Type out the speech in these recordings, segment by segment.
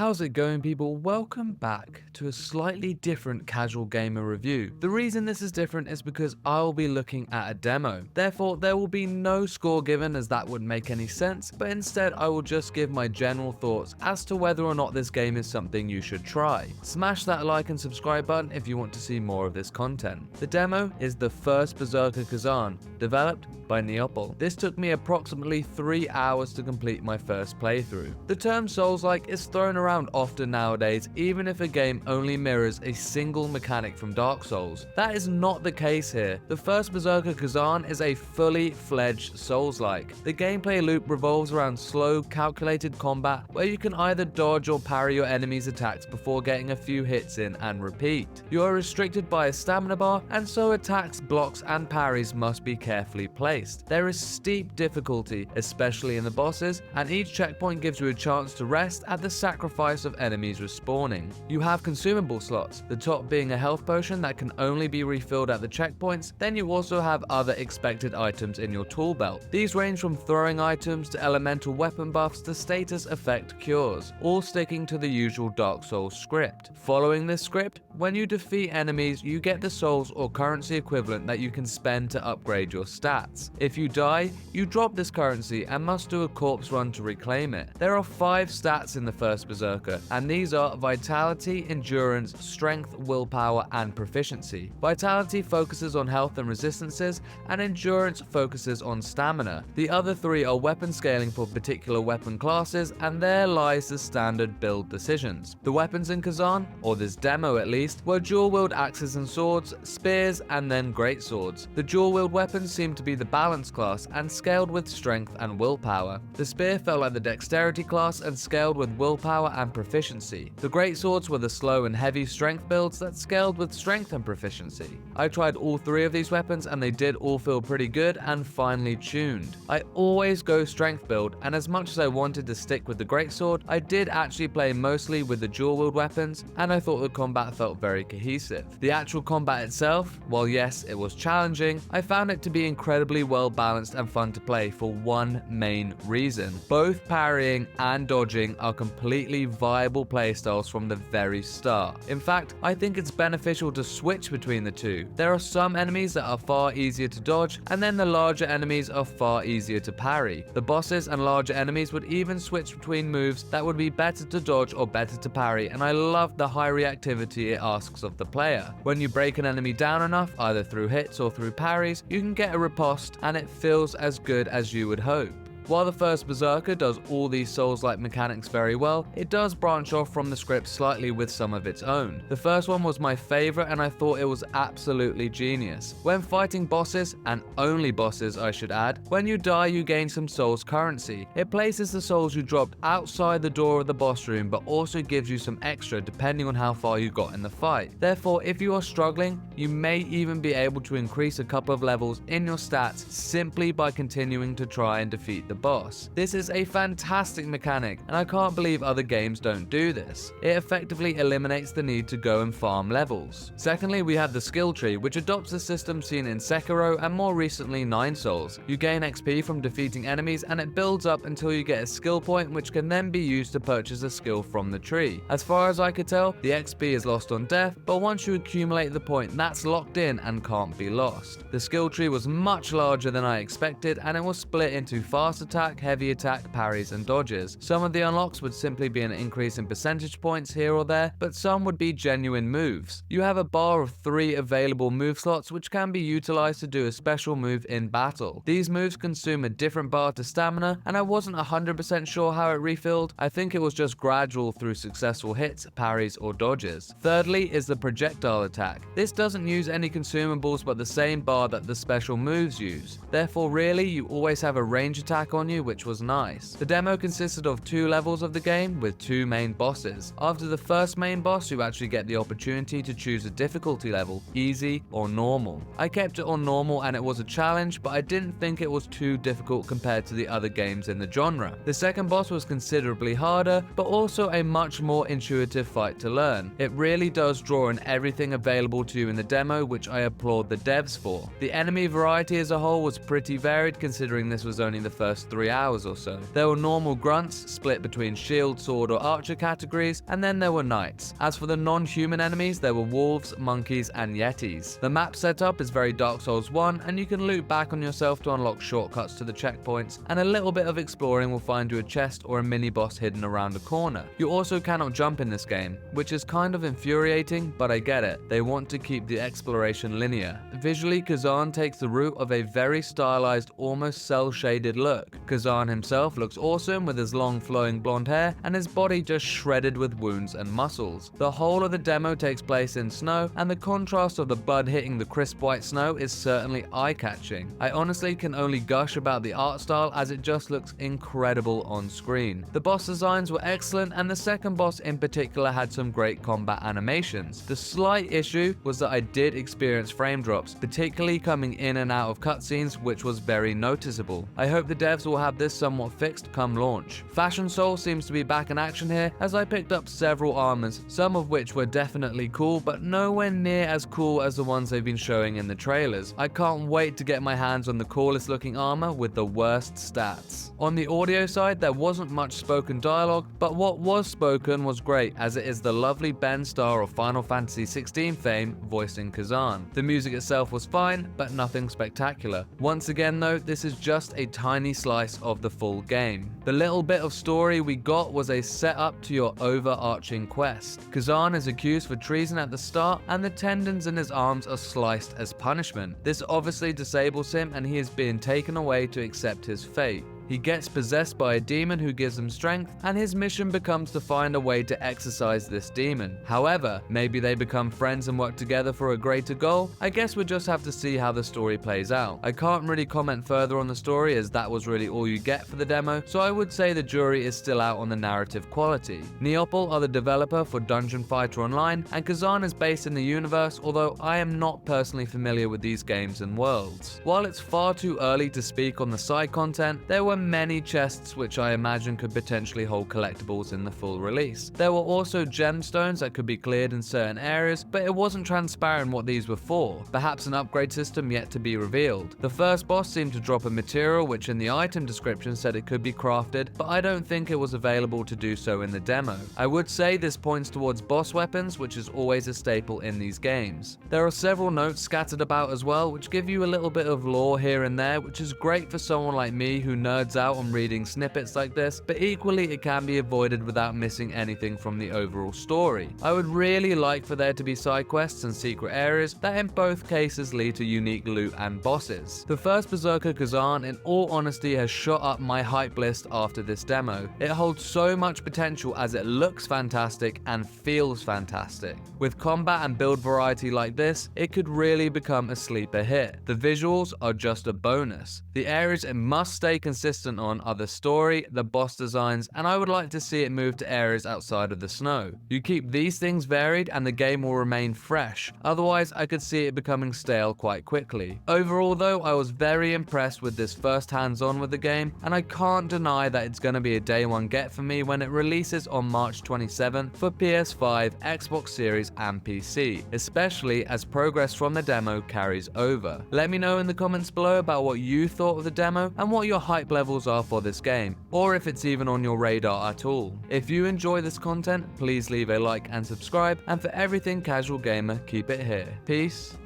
How's it going, people? Welcome back to a slightly different casual gamer review. The reason this is different is because I'll be looking at a demo. Therefore, there will be no score given, as that wouldn't make any sense, but instead I will just give my general thoughts as to whether or not this game is something you should try. Smash that like and subscribe button if you want to see more of this content. The demo is the first Berserker Khazan, developed by Neopol. This took me approximately 3 hours to complete my first playthrough. The term soulslike is thrown around often nowadays, even if a game only mirrors a single mechanic from Dark Souls. That is not the case here. The first Berserker Khazan is a fully fledged soulslike. The gameplay loop revolves around slow, calculated combat where you can either dodge or parry your enemy's attacks before getting a few hits in and repeat. You are restricted by a stamina bar, and so attacks, blocks, and parries must be carefully placed. There is steep difficulty, especially in the bosses, and each checkpoint gives you a chance to rest at the sacrifice of enemies respawning. You have consumable slots, the top being a health potion that can only be refilled at the checkpoints. Then you also have other expected items in your tool belt. These range from throwing items to elemental weapon buffs to status effect cures, all sticking to the usual Dark Souls script. Following this script, when you defeat enemies, you get the souls or currency equivalent that you can spend to upgrade your stats. If you die, you drop this currency and must do a corpse run to reclaim it. There are 5 stats in the first Berserker, and these are Vitality, Endurance, Strength, Willpower, and Proficiency. Vitality focuses on health and resistances, and Endurance focuses on stamina. The other 3 are weapon scaling for particular weapon classes, and there lies the standard build decisions. The weapons in Khazan, or this demo at least, were dual-wield axes and swords, spears, and then greatswords. The dual-wield weapons seem to be the balance class and scaled with strength and willpower. The spear felt like the dexterity class and scaled with willpower and proficiency. The greatswords were the slow and heavy strength builds that scaled with strength and proficiency. I tried all 3 of these weapons and they did all feel pretty good and finely tuned. I always go strength build, and as much as I wanted to stick with the greatsword, I did actually play mostly with the dual wield weapons, and I thought the combat felt very cohesive. The actual combat itself, while yes, it was challenging, I found it to be incredibly well balanced and fun to play for one main reason. Both parrying and dodging are completely viable playstyles from the very start. In fact, I think it's beneficial to switch between the two. There are some enemies that are far easier to dodge, and then the larger enemies are far easier to parry. The bosses and larger enemies would even switch between moves that would be better to dodge or better to parry, and I love the high reactivity it asks of the player. When you break an enemy down enough, either through hits or through parries, you can get a riposte, and it feels as good as you would hope. While the first Berserker does all these Souls-like mechanics very well, it does branch off from the script slightly with some of its own. The first one was my favorite, and I thought it was absolutely genius. When fighting bosses, and only bosses I should add, when you die you gain some Souls currency. It places the souls you dropped outside the door of the boss room, but also gives you some extra depending on how far you got in the fight. Therefore, if you are struggling, you may even be able to increase a couple of levels in your stats simply by continuing to try and defeat the boss. This is a fantastic mechanic, and I can't believe other games don't do this. It effectively eliminates the need to go and farm levels. Secondly, we have the skill tree, which adopts the system seen in Sekiro and more recently 9 Souls. You gain XP from defeating enemies, and it builds up until you get a skill point, which can then be used to purchase a skill from the tree. As far as I could tell, the XP is lost on death, but once you accumulate the point, that's locked in and can't be lost. The skill tree was much larger than I expected, and it was split into fast attack, heavy attack, parries, and dodges. Some of the unlocks would simply be an increase in percentage points here or there, but some would be genuine moves. You have a bar of 3 available move slots which can be utilized to do a special move in battle. These moves consume a different bar to stamina, and I wasn't 100% sure how it refilled. I think it was just gradual through successful hits, parries, or dodges. Thirdly is the projectile attack. This doesn't use any consumables but the same bar that the special moves use. Therefore, really, you always have a range attack on you, which was nice. The demo consisted of 2 levels of the game with 2 main bosses. After the first main boss, you actually get the opportunity to choose a difficulty level, easy or normal. I kept it on normal, and it was a challenge, but I didn't think it was too difficult compared to the other games in the genre. The second boss was considerably harder, but also a much more intuitive fight to learn. It really does draw in everything available to you in the demo, which I applaud the devs for. The enemy variety as a whole was pretty varied, considering this was only the first first 3 hours or so. There were normal grunts, split between shield, sword or archer categories, and then there were knights. As for the non-human enemies, there were wolves, monkeys and yetis. The map setup is very Dark Souls 1, and you can loot back on yourself to unlock shortcuts to the checkpoints, and a little bit of exploring will find you a chest or a mini-boss hidden around a corner. You also cannot jump in this game, which is kind of infuriating, but I get it. They want to keep the exploration linear. Visually, Khazan takes the route of a very stylized, almost cel-shaded look. Khazan himself looks awesome with his long flowing blonde hair and his body just shredded with wounds and muscles. The whole of the demo takes place in snow, and the contrast of the blood hitting the crisp white snow is certainly eye-catching. I honestly can only gush about the art style as it just looks incredible on screen. The boss designs were excellent, and the second boss in particular had some great combat animations. The slight issue was that I did experience frame drops, particularly coming in and out of cutscenes, which was very noticeable. I hope the devs will have this somewhat fixed come launch. Fashion Soul seems to be back in action here, as I picked up several armors, some of which were definitely cool, but nowhere near as cool as the ones they've been showing in the trailers. I can't wait to get my hands on the coolest looking armor with the worst stats. On the audio side, there wasn't much spoken dialogue, but what was spoken was great, as it is the lovely Ben Starr of Final Fantasy XVI fame voicing Khazan. The music itself was fine, but nothing spectacular. Once again though, this is just a tiny slice of the full game. The little bit of story we got was a setup to your overarching quest. Khazan is accused for treason at the start, and the tendons in his arms are sliced as punishment. This obviously disables him, and he is being taken away to accept his fate. He gets possessed by a demon who gives him strength, and his mission becomes to find a way to exorcise this demon. However, maybe they become friends and work together for a greater goal. I guess we'll just have to see how the story plays out. I can't really comment further on the story, as that was really all you get for the demo, so I would say the jury is still out on the narrative quality. Neopal are the developer for Dungeon Fighter Online, and Khazan is based in the universe, although I am not personally familiar with these games and worlds. While it's far too early to speak on the side content, there were many chests which I imagine could potentially hold collectibles in the full release. There were also gemstones that could be cleared in certain areas, but it wasn't transparent what these were for. Perhaps an upgrade system yet to be revealed. The first boss seemed to drop a material which in the item description said it could be crafted, but I don't think it was available to do so in the demo. I would say this points towards boss weapons, which is always a staple in these games. There are several notes scattered about as well, which give you a little bit of lore here and there, which is great for someone like me who nerds out on reading snippets like this, but equally it can be avoided without missing anything from the overall story. I would really like for there to be side quests and secret areas that in both cases lead to unique loot and bosses. The first Berserker Khazan, in all honesty, has shot up my hype list after this demo. It holds so much potential as it looks fantastic and feels fantastic. With combat and build variety like this, it could really become a sleeper hit. The visuals are just a bonus. The areas it must stay consistent on are the story, the boss designs, and I would like to see it move to areas outside of the snow. You keep these things varied and the game will remain fresh, otherwise I could see it becoming stale quite quickly. Overall though, I was very impressed with this first hands-on with the game, and I can't deny that it's going to be a day one get for me when it releases on March 27th for PS5, Xbox Series and PC, especially as progress from the demo carries over. Let me know in the comments below about what you thought of the demo and what your hype levels are for this game, or if it's even on your radar at all. If you enjoy this content, please leave a like and subscribe, and for everything casual gamer, keep it here. Peace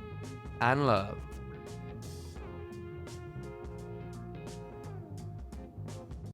and love.